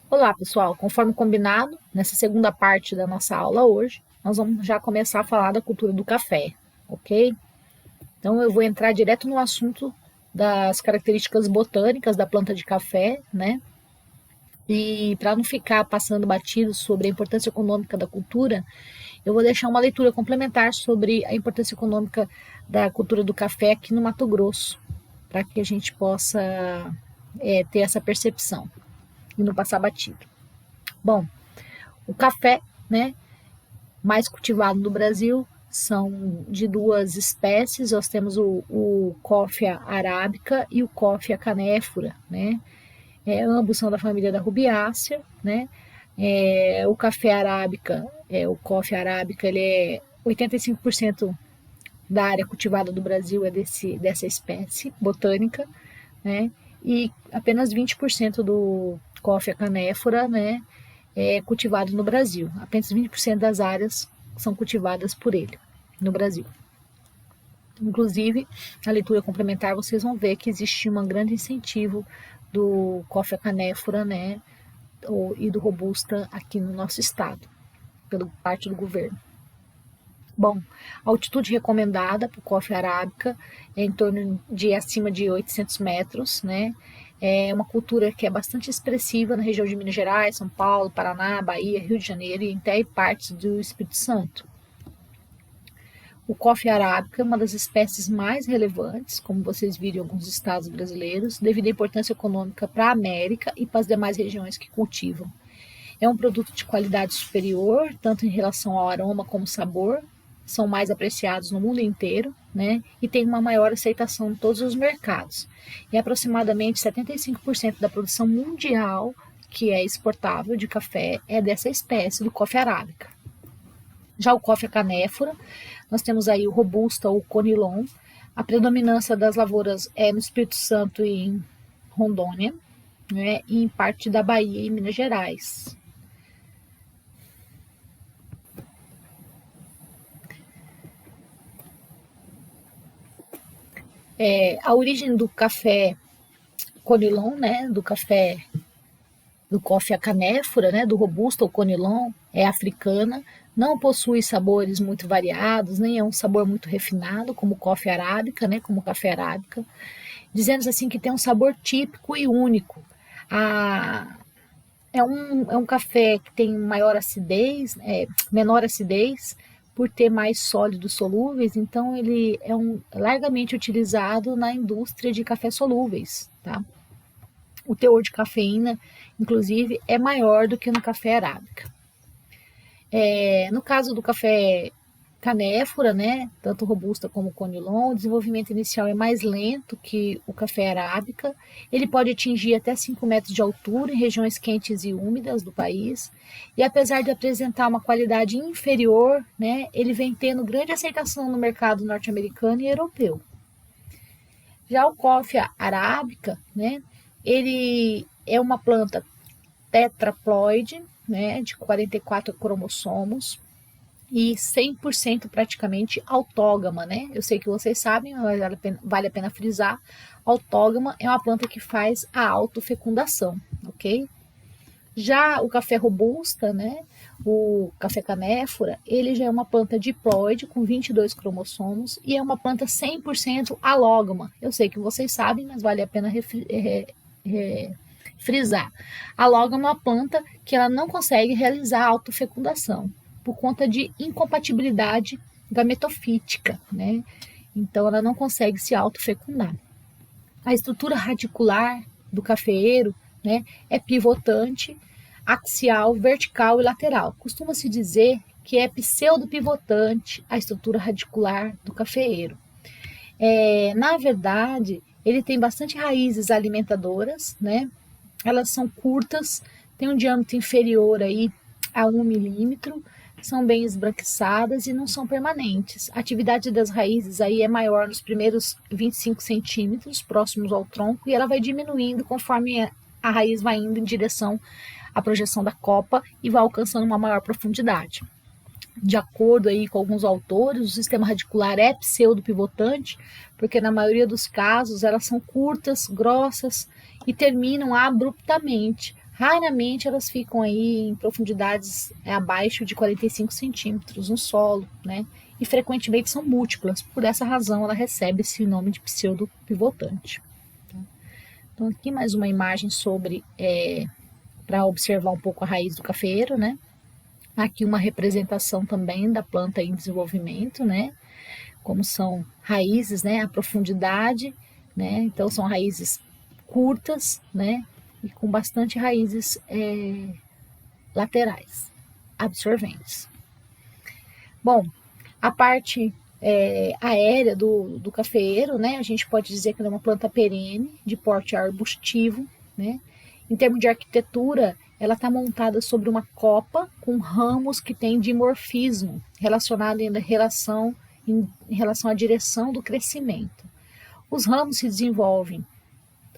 Olá, pessoal. Conforme combinado, nessa segunda parte da nossa aula hoje, nós vamos já começar a falar da cultura do café, ok? Então, eu vou entrar direto no assunto das características botânicas da planta de café, né? E para não ficar passando batido sobre a importância econômica da cultura, eu vou deixar uma leitura complementar sobre a importância econômica da cultura do café aqui no Mato Grosso, para que a gente possa ter essa percepção e não passar batido. Bom, o café, né, mais cultivado no Brasil são de duas espécies. Nós temos o Coffea arábica e o Coffea canephora, né? Ambos são da família da Rubiácea, né? O café arábica, o Coffea arábica, ele é 85% da área cultivada do Brasil é dessa espécie botânica, né? E apenas 20% do Coffea canephora, né, é cultivado no Brasil. Apenas 20% das áreas são cultivadas por ele no Brasil. Inclusive, na leitura complementar, vocês vão ver que existe um grande incentivo do Coffea canephora, né, e do Robusta aqui no nosso estado, pela parte do governo. Bom, a altitude recomendada para o Coffea arábica é em torno de acima de 800 metros, né? É uma cultura que é bastante expressiva na região de Minas Gerais, São Paulo, Paraná, Bahia, Rio de Janeiro e até partes do Espírito Santo. O Coffea arábica é uma das espécies mais relevantes, como vocês viram em alguns estados brasileiros, devido à importância econômica para a América e para as demais regiões que cultivam. É um produto de qualidade superior, tanto em relação ao aroma como sabor, são mais apreciados no mundo inteiro, né? E tem uma maior aceitação em todos os mercados. E aproximadamente 75% da produção mundial que é exportável de café é dessa espécie do Coffea arábica. Já o Coffea canephora, nós temos aí o Robusta ou Conilon. A predominância das lavouras é no Espírito Santo e em Rondônia, né? E em parte da Bahia e Minas Gerais. A origem do café Conilon, né, do Coffea canephora, né, do Robusta ou Conilon, é africana, não possui sabores muito variados, nem é um sabor muito refinado, como o Coffea arábica, né, como o café arábica, dizendo assim que tem um sabor típico e único. É um café que tem maior acidez, menor acidez, por ter mais sólidos solúveis, então ele é largamente utilizado na indústria de cafés solúveis, tá? O teor de cafeína, inclusive, é maior do que no café arábica. No caso do café canéfora, né, tanto robusta como conilon, o desenvolvimento inicial é mais lento que o café arábica. Ele pode atingir até 5 metros de altura em regiões quentes e úmidas do país. E apesar de apresentar uma qualidade inferior, né, ele vem tendo grande aceitação no mercado norte-americano e europeu. Já o Coffea arábica, né, ele é uma planta tetraploide, né, de 44 cromossomos, e 100% praticamente autógama, né? Eu sei que vocês sabem, mas vale a pena frisar. Autógama é uma planta que faz a autofecundação, ok? Já o café robusta, né? O café canéfora, ele já é uma planta diploide com 22 cromossomos e é uma planta 100% alógama. Eu sei que vocês sabem, mas vale a pena frisar. Alógama é uma planta que ela não consegue realizar a autofecundação por conta de incompatibilidade gametofítica, né? Então ela não consegue se autofecundar. A estrutura radicular do cafeeiro, né, é pivotante, axial, vertical e lateral. Costuma-se dizer que é pseudopivotante a estrutura radicular do cafeeiro. Na verdade, ele tem bastante raízes alimentadoras, né? Elas são curtas, têm um diâmetro inferior aí a 1 milímetro, são bem esbranquiçadas e não são permanentes. A atividade das raízes aí é maior nos primeiros 25 centímetros, próximos ao tronco, e ela vai diminuindo conforme a raiz vai indo em direção à projeção da copa e vai alcançando uma maior profundidade. De acordo aí com alguns autores, o sistema radicular é pseudopivotante, porque na maioria dos casos elas são curtas, grossas e terminam abruptamente, Raramente elas ficam aí em profundidades abaixo de 45 centímetros no solo, né? E frequentemente são múltiplas, por essa razão ela recebe esse nome de pseudopivotante. Então aqui mais uma imagem sobre, para observar um pouco a raiz do cafeeiro, né? Aqui uma representação também da planta em desenvolvimento, né? Como são raízes, né? A profundidade, né? Então são raízes curtas, né? E com bastante raízes laterais, absorventes. Bom, a parte aérea do cafeeiro, né? A gente pode dizer que ela é uma planta perene, de porte arbustivo, né? Em termos de arquitetura, ela está montada sobre uma copa com ramos que têm dimorfismo, relacionado em relação à direção do crescimento. Os ramos se desenvolvem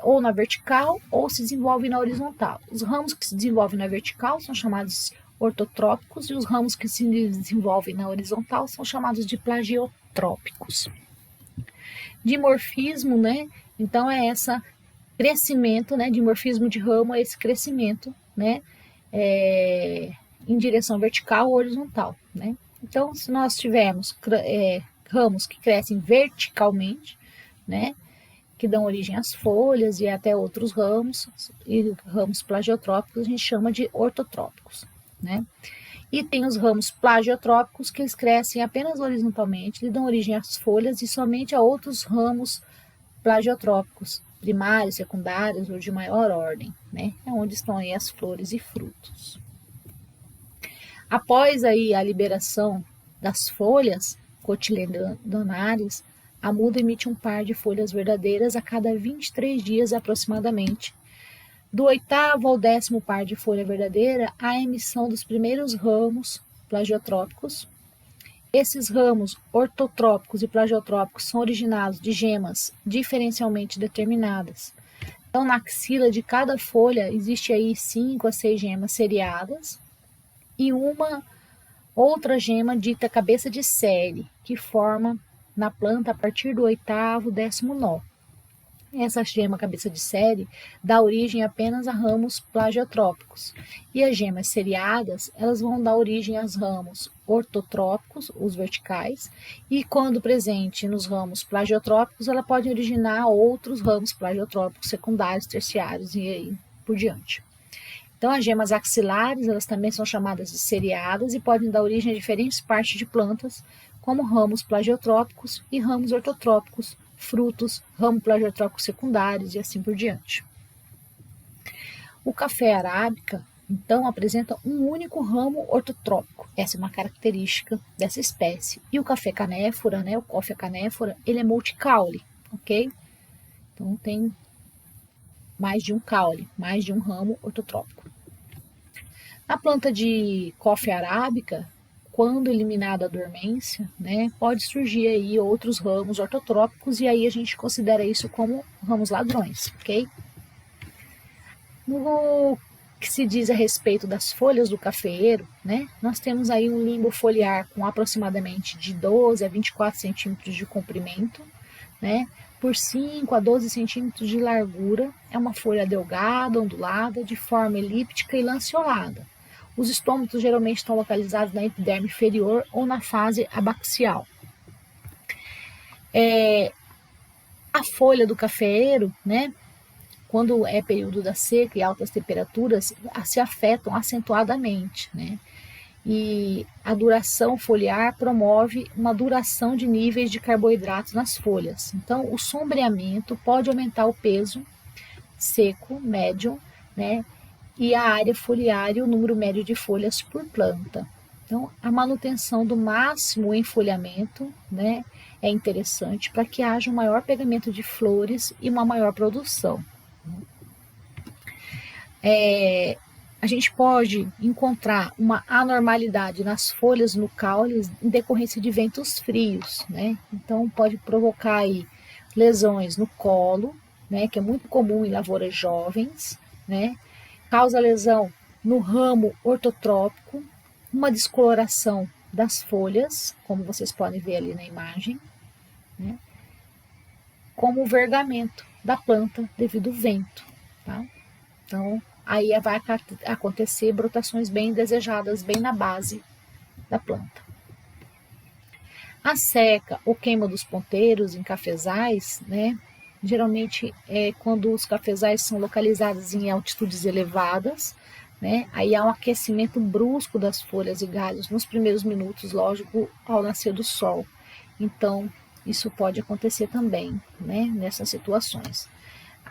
ou na vertical ou se desenvolvem na horizontal. Os ramos que se desenvolvem na vertical são chamados ortotrópicos e os ramos que se desenvolvem na horizontal são chamados de plagiotrópicos. Dimorfismo, né? Então é esse crescimento, né? Dimorfismo de ramo é esse crescimento, né? Em direção vertical ou horizontal, né? Então, se nós tivermos ramos que crescem verticalmente, né? Que dão origem às folhas e até outros ramos, e ramos plagiotrópicos a gente chama de ortotrópicos, né? E tem os ramos plagiotrópicos que eles crescem apenas horizontalmente, e dão origem às folhas e somente a outros ramos plagiotrópicos, primários, secundários ou de maior ordem, né? É onde estão aí as flores e frutos. Após aí a liberação das folhas cotiledonárias, a muda emite um par de folhas verdadeiras a cada 23 dias aproximadamente. Do 8º ao 10º par de folha verdadeira, há a emissão dos primeiros ramos plagiotrópicos. Esses ramos ortotrópicos e plagiotrópicos são originados de gemas diferencialmente determinadas. Então, na axila de cada folha existe aí 5 a 6 gemas seriadas e uma outra gema dita cabeça de série, que forma na planta a partir do 8º, 10º nó. Essa gema cabeça de série dá origem apenas a ramos plagiotrópicos. E as gemas seriadas, elas vão dar origem aos ramos ortotrópicos, os verticais, e quando presente nos ramos plagiotrópicos, ela pode originar outros ramos plagiotrópicos secundários, terciários e aí por diante. Então, as gemas axilares, elas também são chamadas de seriadas e podem dar origem a diferentes partes de plantas, como ramos plagiotrópicos e ramos ortotrópicos, frutos, ramos plagiotrópicos secundários e assim por diante. O café arábica, então, apresenta um único ramo ortotrópico. Essa é uma característica dessa espécie. E o café canéfora, né, o coffea canéfora, ele é multicaule, ok? Então, tem mais de um caule, mais de um ramo ortotrópico. A planta de coffea arábica, quando eliminada a dormência, né, pode surgir aí outros ramos ortotrópicos e aí a gente considera isso como ramos ladrões, ok? No que se diz a respeito das folhas do cafeeiro, né, nós temos aí um limbo foliar com aproximadamente de 12 a 24 centímetros de comprimento, né, por 5 a 12 centímetros de largura. É uma folha delgada, ondulada, de forma elíptica e lanceolada. Os estômatos geralmente estão localizados na epiderme inferior ou na fase abaxial. A folha do cafeeiro, né, quando é período da seca e altas temperaturas, se afetam acentuadamente, né? E a duração foliar promove uma duração de níveis de carboidratos nas folhas. Então, o sombreamento pode aumentar o peso seco, médio, né? E a área foliar e o número médio de folhas por planta. Então, a manutenção do máximo enfolhamento, né, é interessante para que haja um maior pegamento de flores e uma maior produção. A gente pode encontrar uma anormalidade nas folhas no caule em decorrência de ventos frios, né? Então pode provocar aí lesões no colo, né, que é muito comum em lavouras jovens, né? Causa lesão no ramo ortotrópico, uma descoloração das folhas, como vocês podem ver ali na imagem, né? Como o vergamento da planta devido ao vento, tá? Então, aí vai acontecer brotações bem desejadas, bem na base da planta. A seca ou queima dos ponteiros em cafezais, né? Geralmente é quando os cafezais são localizados em altitudes elevadas, né? Aí há um aquecimento brusco das folhas e galhos nos primeiros minutos, lógico, ao nascer do sol. Então, isso pode acontecer também, né? Nessas situações.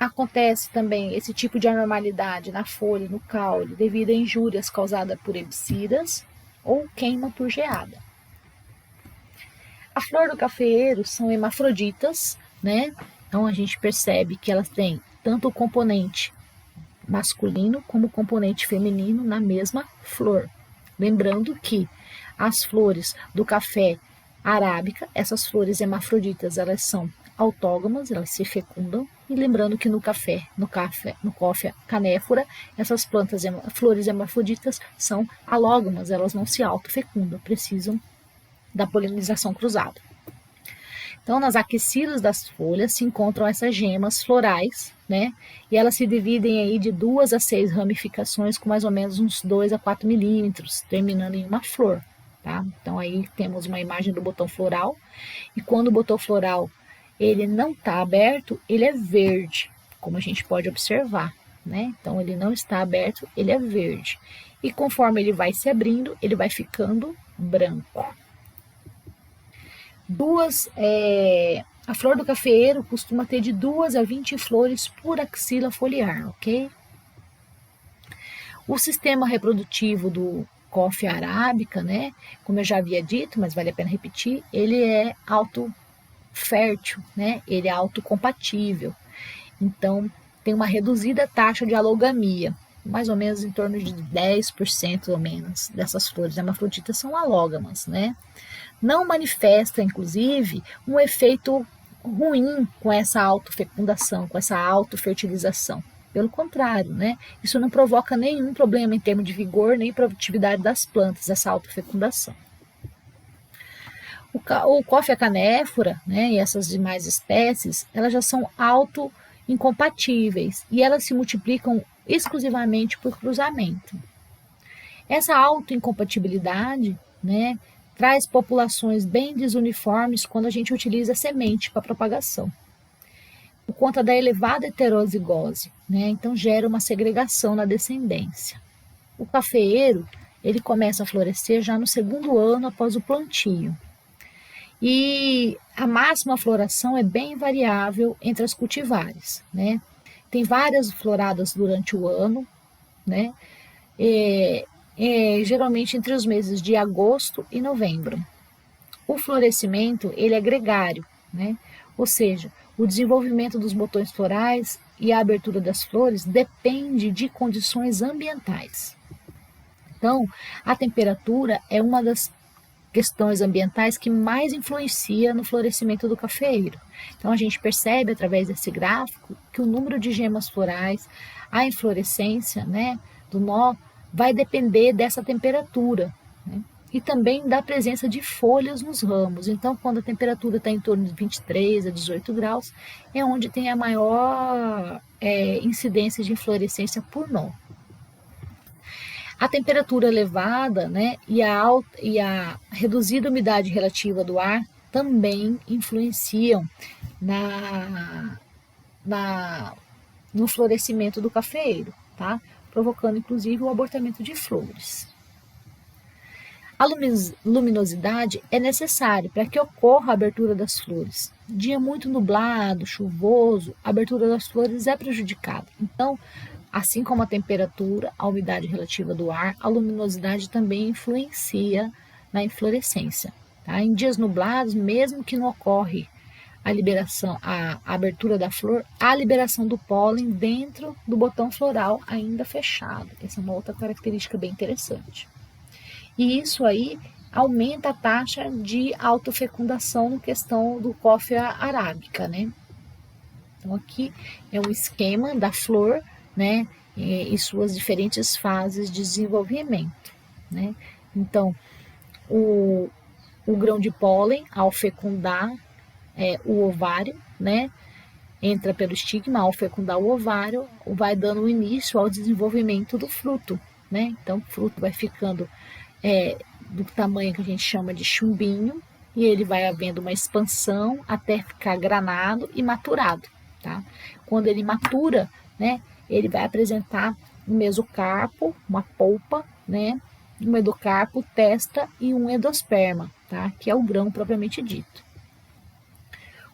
Acontece também esse tipo de anormalidade na folha, no caule, devido a injúrias causadas por herbicidas ou queima por geada. A flor do cafeeiro são hermafroditas, né? Então a gente percebe que elas têm tanto o componente masculino como o componente feminino na mesma flor. Lembrando que as flores do café arábica, essas flores hermafroditas, elas são autógamas, elas se fecundam. E lembrando que no coffea canéfora, essas flores hermafroditas são alógamas, elas não se autofecundam, precisam da polinização cruzada. Então, nas axilas das folhas se encontram essas gemas florais, né? E elas se dividem aí de 2 a 6 ramificações com mais ou menos uns 2 a 4 milímetros, terminando em uma flor, tá? Então, aí temos uma imagem do botão floral. E quando o botão floral ele não está aberto, ele é verde, como a gente pode observar, né? Então, ele não está aberto, ele é verde. E conforme ele vai se abrindo, ele vai ficando branco. A flor do cafeeiro costuma ter de 2 a 20 flores por axila foliar, ok? O sistema reprodutivo do coffea arábica, né? Como eu já havia dito, mas vale a pena repetir, ele é autofértil, né? Ele é autocompatível. Então, tem uma reduzida taxa de alogamia, mais ou menos em torno de 10% ou menos dessas flores hermafroditas são alógamas, né? Não manifesta, inclusive, um efeito ruim com essa autofecundação, com essa autofertilização. Pelo contrário, né? Isso não provoca nenhum problema em termos de vigor nem produtividade das plantas, essa autofecundação. O coffea canéfora, né, e essas demais espécies, elas já são autoincompatíveis e elas se multiplicam exclusivamente por cruzamento. Essa autoincompatibilidade, né, traz populações bem desuniformes quando a gente utiliza semente para propagação, por conta da elevada heterozigose, né? Então gera uma segregação na descendência. O cafeeiro, ele começa a florescer já no segundo ano após o plantio. E a máxima floração é bem variável entre as cultivares, né? Tem várias floradas durante o ano, né? Geralmente entre os meses de agosto e novembro. O florescimento ele é gregário, né? Ou seja, o desenvolvimento dos botões florais e a abertura das flores depende de condições ambientais. Então, a temperatura é uma das questões ambientais que mais influencia no florescimento do cafeeiro. Então, a gente percebe através desse gráfico que o número de gemas florais, a inflorescência, né, do nó, vai depender dessa temperatura, né? E também da presença de folhas nos ramos. Então, quando a temperatura está em torno de 23 a 18 graus, é onde tem a maior incidência de inflorescência por nó. A temperatura elevada, né, e a reduzida umidade relativa do ar também influenciam no florescimento do cafeeiro, tá? Provocando inclusive o abortamento de flores. A luminosidade é necessária para que ocorra a abertura das flores. Dia muito nublado, chuvoso, a abertura das flores é prejudicada. Então, assim como a temperatura, a umidade relativa do ar, a luminosidade também influencia na inflorescência. Tá? Em dias nublados, mesmo que não ocorre a abertura da flor, a liberação do pólen dentro do botão floral ainda fechado. Essa é uma outra característica bem interessante. E isso aí aumenta a taxa de autofecundação na questão do coffea arábica, né? Então aqui é um esquema da flor, né, e suas diferentes fases de desenvolvimento, né? Então, o grão de pólen, ao fecundar o ovário, né, entra pelo estigma ao fecundar o ovário, vai dando início ao desenvolvimento do fruto, né? Então, o fruto vai ficando do tamanho que a gente chama de chumbinho, e ele vai havendo uma expansão até ficar granado e maturado, tá? Quando ele matura, né, ele vai apresentar um mesocarpo, uma polpa, né, um endocarpo, testa e um endosperma, tá? Que é o grão propriamente dito.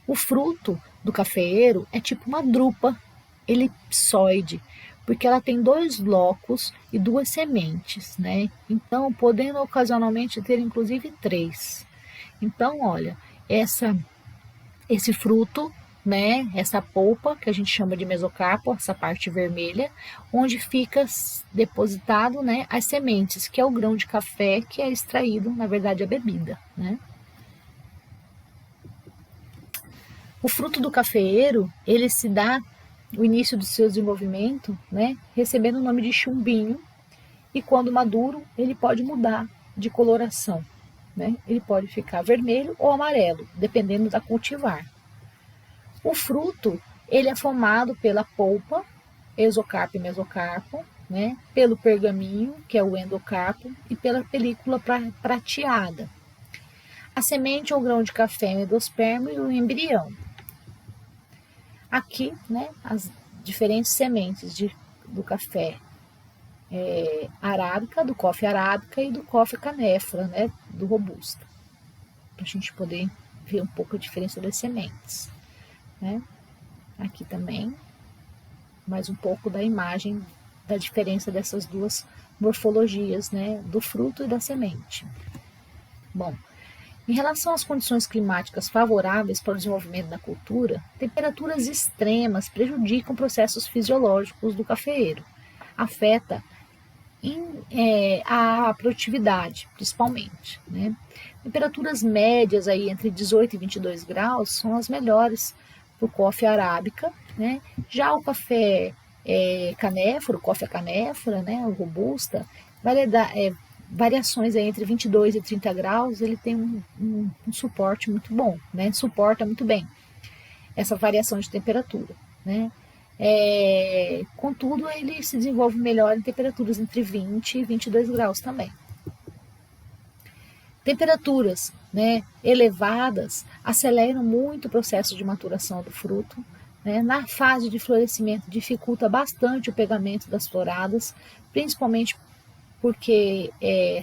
O fruto do cafeeiro é tipo uma drupa elipsoide, porque ela tem 2 locos e 2 sementes, né? Então, podendo ocasionalmente ter inclusive 3. Então, olha, esse fruto, né, essa polpa, que a gente chama de mesocarpo, essa parte vermelha, onde fica depositado, né, as sementes, que é o grão de café que é extraído, na verdade, a bebida, né? O fruto do cafeeiro, ele se dá o início do seu desenvolvimento, né, recebendo o nome de chumbinho, e quando maduro, ele pode mudar de coloração, né? Ele pode ficar vermelho ou amarelo, dependendo da cultivar. O fruto, ele é formado pela polpa, exocarpo e mesocarpo, né? Pelo pergaminho, que é o endocarpo, e pela película prateada. A semente ou grão de café, o endosperma e o embrião. Aqui, né, as diferentes sementes do café arábica, do coffee arábica e do coffee canéfora, né, do robusta, para a gente poder ver um pouco a diferença das sementes, né? Aqui também, mais um pouco da imagem da diferença dessas duas morfologias, né, do fruto e da semente. Bom, em relação às condições climáticas favoráveis para o desenvolvimento da cultura, temperaturas extremas prejudicam processos fisiológicos do cafeeiro, afeta a produtividade, principalmente, né? Temperaturas médias aí entre 18 e 22 graus são as melhores para o coffee arábica, né? Já o café canéforo, coffee canéfora, né, o robusta, vai dar variações aí entre 22 e 30 graus, ele tem um suporte muito bom, né? Suporta muito bem essa variação de temperatura, né? Contudo, ele se desenvolve melhor em temperaturas entre 20 e 22 graus também. Temperaturas, né, elevadas aceleram muito o processo de maturação do fruto, né? Na fase de florescimento dificulta bastante o pegamento das floradas, principalmente porque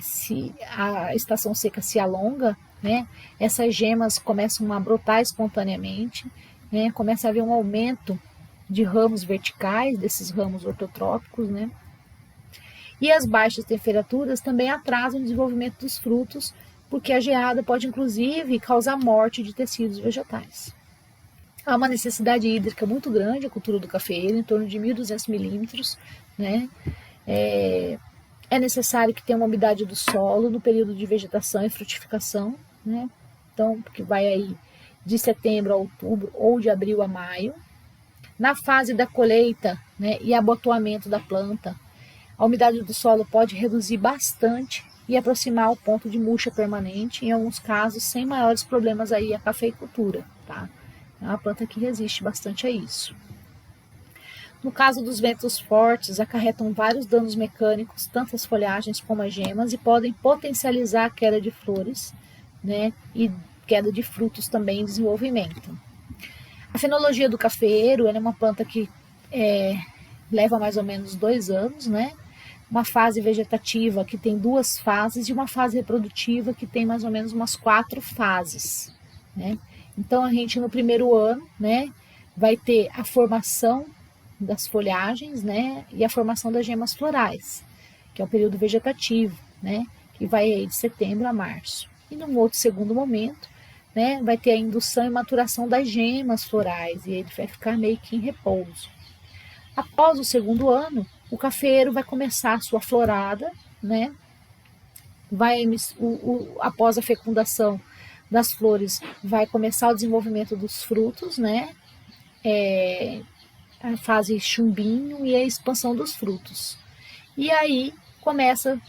se a estação seca se alonga, né, essas gemas começam a brotar espontaneamente, né, começa a haver um aumento de ramos verticais, desses ramos ortotrópicos, né? E as baixas temperaturas também atrasam o desenvolvimento dos frutos, porque a geada pode inclusive causar morte de tecidos vegetais. Há uma necessidade hídrica muito grande, a cultura do cafeeiro, em torno de 1.200 milímetros, né? É necessário que tenha uma umidade do solo no período de vegetação e frutificação, né? Então, que vai aí de setembro a outubro ou de abril a maio. Na fase da colheita, né, e abotoamento da planta, a umidade do solo pode reduzir bastante e aproximar o ponto de murcha permanente, em alguns casos sem maiores problemas aí a cafeicultura, tá? É uma planta que resiste bastante a isso. No caso dos ventos fortes, acarretam vários danos mecânicos, tanto as folhagens como as gemas, e podem potencializar a queda de flores, né, e queda de frutos também em desenvolvimento. A fenologia do cafeeiro é uma planta que leva mais ou menos 2 anos, né? Uma fase vegetativa que tem 2 fases e uma fase reprodutiva que tem mais ou menos umas 4 fases, né? Então a gente no primeiro ano, né, vai ter a formação das folhagens, né, e a formação das gemas florais, que é o período vegetativo, né, que vai aí de setembro a março. E num outro segundo momento, né, vai ter a indução e maturação das gemas florais, e ele vai ficar meio que em repouso. Após o segundo ano, o cafeeiro vai começar a sua florada, né, após a fecundação das flores, vai começar o desenvolvimento dos frutos, né, a fase chumbinho e a expansão dos frutos. E aí começa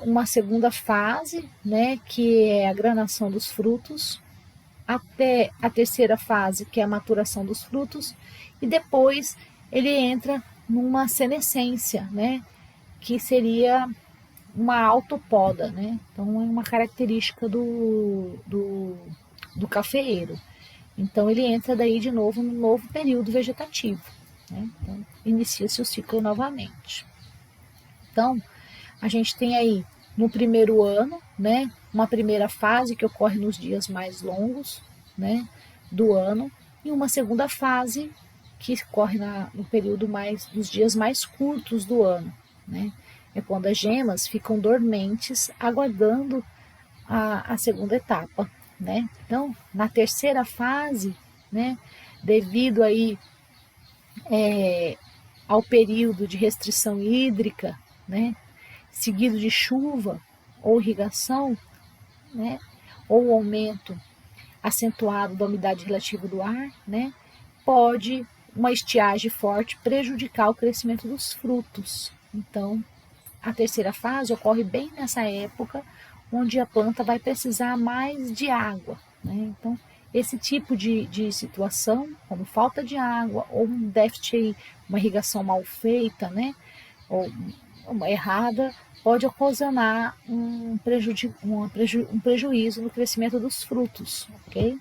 uma segunda fase, né, que é a granação dos frutos, até a terceira fase, que é a maturação dos frutos, e depois ele entra numa senescência, né, que seria uma autopoda, né? Então é uma característica do cafeeiro. Então ele entra daí de novo no novo período vegetativo, né? Então inicia-se o ciclo novamente. Então a gente tem aí no primeiro ano, né, uma primeira fase que ocorre nos dias mais longos, né, do ano, e uma segunda fase que ocorre no período dos dias mais curtos do ano, né? É quando as gemas ficam dormentes, aguardando a segunda etapa, né? Então, na terceira fase, né, devido aí ao período de restrição hídrica, né, seguido de chuva ou irrigação, né, ou aumento acentuado da umidade relativa do ar, né, pode uma estiagem forte prejudicar o crescimento dos frutos. Então, a terceira fase ocorre bem nessa época, onde a planta vai precisar mais de água, né? Então, esse tipo de situação, como falta de água ou um déficit, uma irrigação mal feita, né, ou uma errada, pode ocasionar um prejuízo no crescimento dos frutos, ok?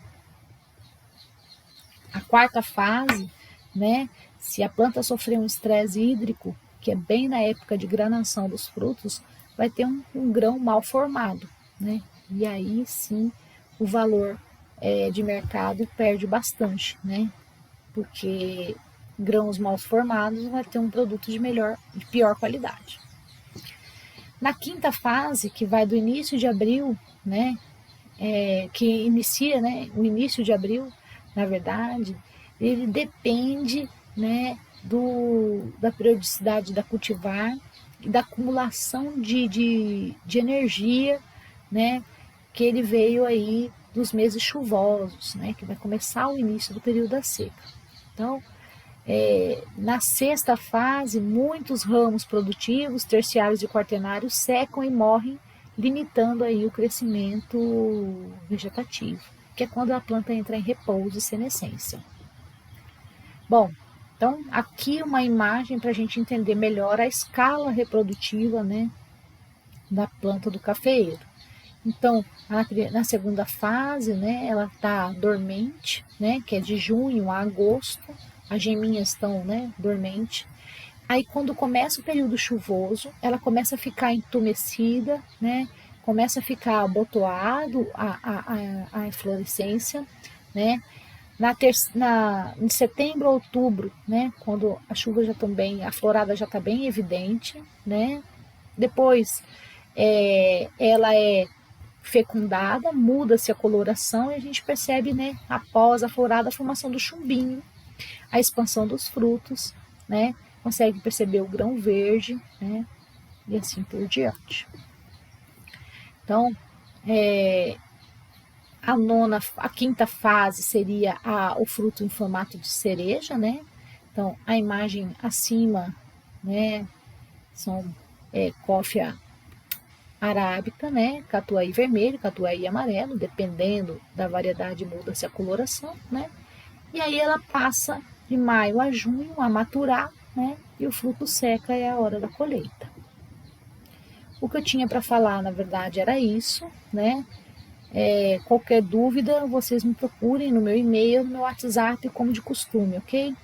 A quarta fase, né, se a planta sofrer um estresse hídrico, que é bem na época de granação dos frutos, vai ter um grão mal formado, né? E aí sim o valor de mercado perde bastante, né? Porque grãos mal formados vai ter um produto de pior qualidade. Na quinta fase, que vai do início de abril, né? Que inicia, né? O início de abril, na verdade, ele depende, né, da periodicidade da cultivar e da acumulação de energia, né, que ele veio aí dos meses chuvosos, né, que vai começar o início do período da seca. Então, na sexta fase, muitos ramos produtivos, terciários e quaternários secam e morrem, limitando aí o crescimento vegetativo, que é quando a planta entra em repouso e senescência. Bom, então aqui uma imagem para a gente entender melhor a escala reprodutiva, né, da planta do cafeeiro. Então, na segunda fase, né, ela está dormente, né, que é de junho a agosto, as geminhas estão, né, dormente. Aí, quando começa o período chuvoso, ela começa a ficar entumecida, né, começa a ficar abotoado a inflorescência, né. Em setembro, outubro, né, quando as chuvas já estão bem, a florada já está bem evidente, né. Depois, ela é fecundada, muda-se a coloração e a gente percebe, né, após a florada, a formação do chumbinho, a expansão dos frutos, né, consegue perceber o grão verde, né, e assim por diante. Então, a quinta fase seria o fruto em formato de cereja, né? Então, a imagem acima, né, são cófia arábica, né, catuai vermelho, catuai amarelo, dependendo da variedade muda-se a coloração, né? E aí ela passa de maio a junho a maturar, né? E o fruto seca é a hora da colheita. O que eu tinha para falar, na verdade, era isso, né? Qualquer dúvida, vocês me procurem no meu e-mail, no meu WhatsApp, como de costume, ok?